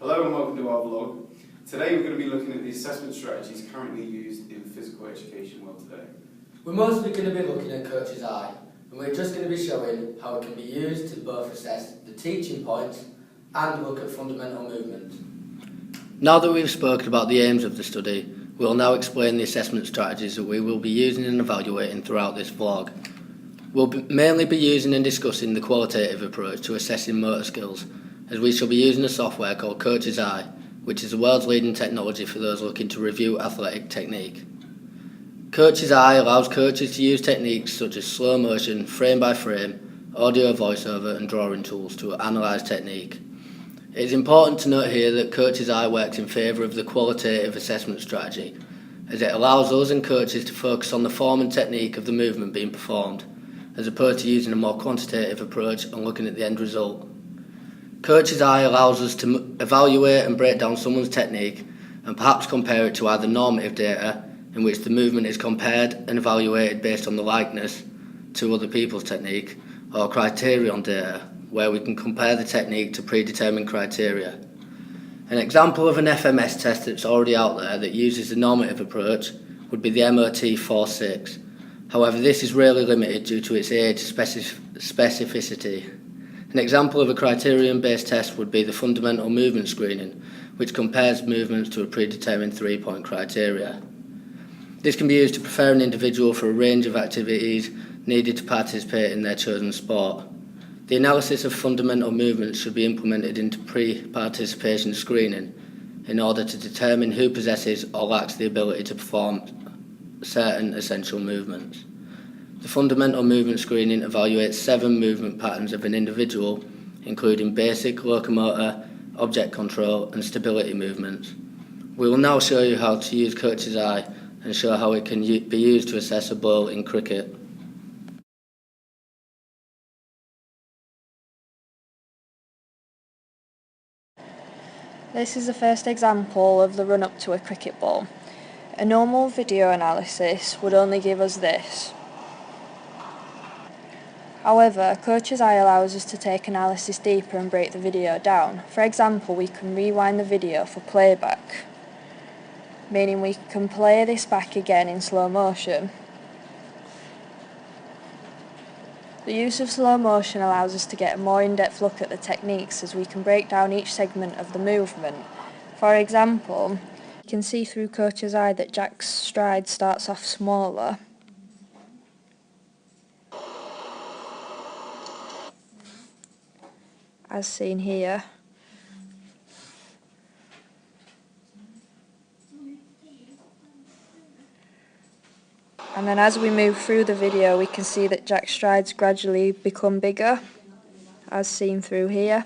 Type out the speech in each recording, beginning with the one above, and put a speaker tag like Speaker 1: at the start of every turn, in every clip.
Speaker 1: Hello and welcome to our vlog. Today we're going to be looking at the assessment strategies currently used in the physical education world today.
Speaker 2: We're mostly going to be looking at Coach's Eye, and we're just going to be showing how it can be used to both assess the teaching points and look at fundamental movement. Now that we've spoken about the aims of the study, we'll now explain the assessment strategies that we will be using and evaluating throughout this vlog. We'll mainly be using and discussing the qualitative approach to assessing motor skills, as we shall be using a software called Coach's Eye, which is the world's leading technology for those looking to review athletic technique. Coach's Eye allows coaches to use techniques such as slow motion, frame by frame, audio voiceover and drawing tools to analyse technique. It is important to note here that Coach's Eye works in favour of the qualitative assessment strategy, as it allows us and coaches to focus on the form and technique of the movement being performed, as opposed to using a more quantitative approach and looking at the end result. Coach's Eye allows us to evaluate and break down someone's technique and perhaps compare it to either normative data, in which the movement is compared and evaluated based on the likeness to other people's technique, or criterion data, where we can compare the technique to predetermined criteria. An example of an FMS test that's already out there that uses the normative approach would be the MOT 46. However, this is rarely limited due to its age specificity. An example of a criterion-based test would be the fundamental movement screening, which compares movements to a predetermined 3-point criteria. This can be used to prepare an individual for a range of activities needed to participate in their chosen sport. The analysis of fundamental movements should be implemented into pre-participation screening in order to determine who possesses or lacks the ability to perform certain essential movements. The fundamental movement screening evaluates 7 movement patterns of an individual, including basic, locomotor, object control and stability movements. We will now show you how to use Coach's Eye and show how it can be used to assess a ball in cricket.
Speaker 3: This is the first example of the run-up to a cricket ball. A normal video analysis would only give us this. However, Coach's Eye allows us to take analysis deeper and break the video down. For example, we can rewind the video for playback, meaning we can play this back again in slow motion. The use of slow motion allows us to get a more in-depth look at the techniques, as we can break down each segment of the movement. For example, you can see through Coach's Eye that Jack's stride starts off smaller, as seen here. And then as we move through the video, we can see that Jack's strides gradually become bigger, as seen through here.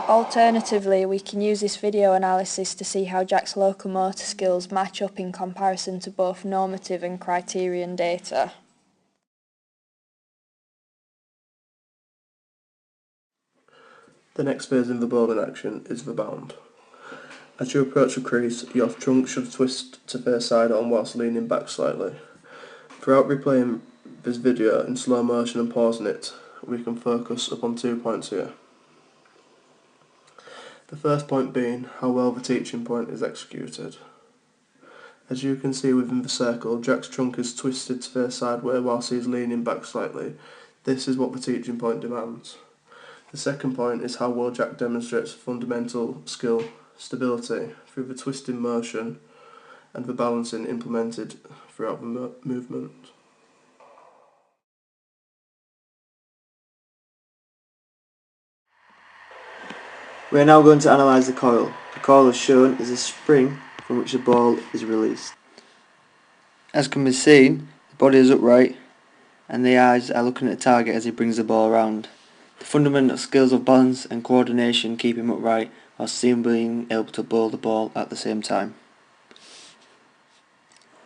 Speaker 3: Alternatively, we can use this video analysis to see how Jack's locomotor skills match up in comparison to both normative and criterion data.
Speaker 4: The next phase of the ball in action is the bound. As you approach the crease, your trunk should twist to face side on whilst leaning back slightly. Throughout replaying this video in slow motion and pausing it, we can focus upon 2 points here. The first point being how well the teaching point is executed. As you can see within the circle, Jack's trunk is twisted to face sideways whilst he is leaning back slightly. This is what the teaching point demands. The second point is how well Jack demonstrates fundamental skill, stability, through the twisting motion and the balancing implemented throughout the movement.
Speaker 5: We are now going to analyse the coil. The coil as shown is a spring from which the ball is released. As can be seen, the body is upright and the eyes are looking at the target as he brings the ball around. The fundamental skills of balance and coordination keep him upright while still being able to bowl the ball at the same time.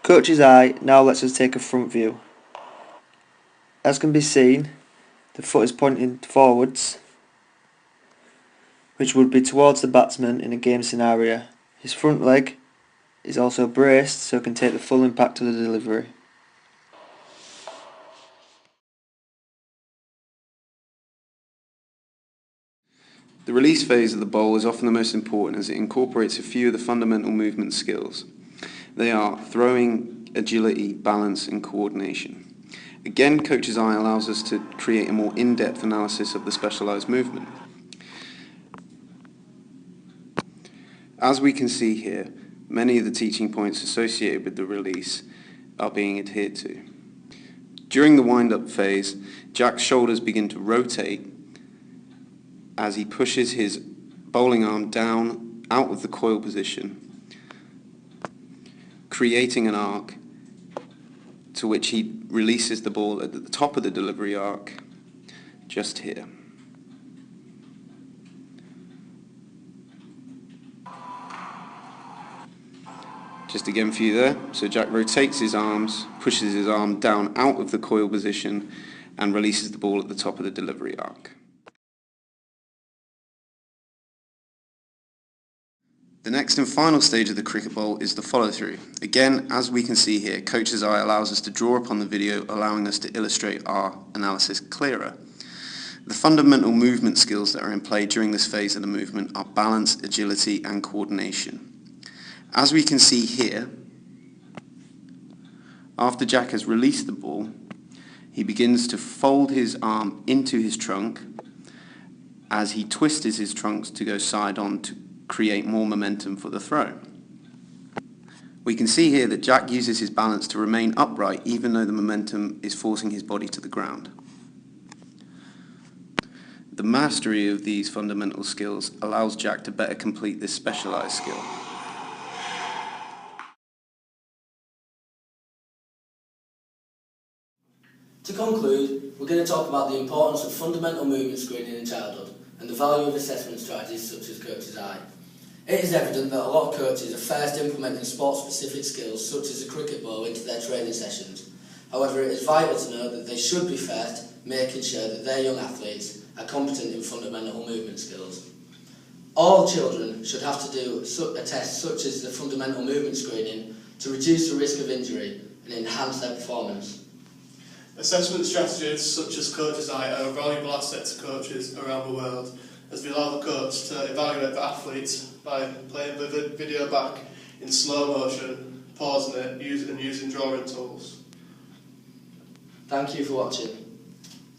Speaker 5: Coach's Eye now lets us take a front view. As can be seen, the foot is pointing forwards, which would be towards the batsman in a game scenario. His front leg is also braced so it can take the full impact of the delivery.
Speaker 1: The release phase of the bowl is often the most important as it incorporates a few of the fundamental movement skills. They are throwing, agility, balance and coordination. Again, Coach's Eye allows us to create a more in-depth analysis of the specialised movement. As we can see here, many of the teaching points associated with the release are being adhered to. During the wind-up phase, Jack's shoulders begin to rotate as he pushes his bowling arm down out of the coil position, creating an arc to which he releases the ball at the top of the delivery arc, just here. Just again for you there, so Jack rotates his arms, pushes his arm down out of the coil position and releases the ball at the top of the delivery arc. The next and final stage of the cricket bowl is the follow-through. Again, as we can see here, Coach's Eye allows us to draw upon the video, allowing us to illustrate our analysis clearer. The fundamental movement skills that are in play during this phase of the movement are balance, agility and coordination. As we can see here, after Jack has released the ball, he begins to fold his arm into his trunk as he twists his trunks to go side on to create more momentum for the throw. We can see here that Jack uses his balance to remain upright even though the momentum is forcing his body to the ground. The mastery of these fundamental skills allows Jack to better complete this specialised skill.
Speaker 2: To conclude, we're going to talk about the importance of fundamental movement screening in childhood and the value of assessment strategies such as Coach's Eye. It is evident that a lot of coaches are first implementing sport-specific skills such as a cricket ball into their training sessions. However, it is vital to know that they should be first making sure that their young athletes are competent in fundamental movement skills. All children should have to do a test such as the fundamental movement screening to reduce the risk of injury and enhance their performance.
Speaker 4: Assessment strategies such as Coach's Eye are a valuable asset to coaches around the world, as they allow the coach to evaluate the athletes by playing the video back in slow motion, pausing it, and using drawing tools.
Speaker 2: Thank you for watching.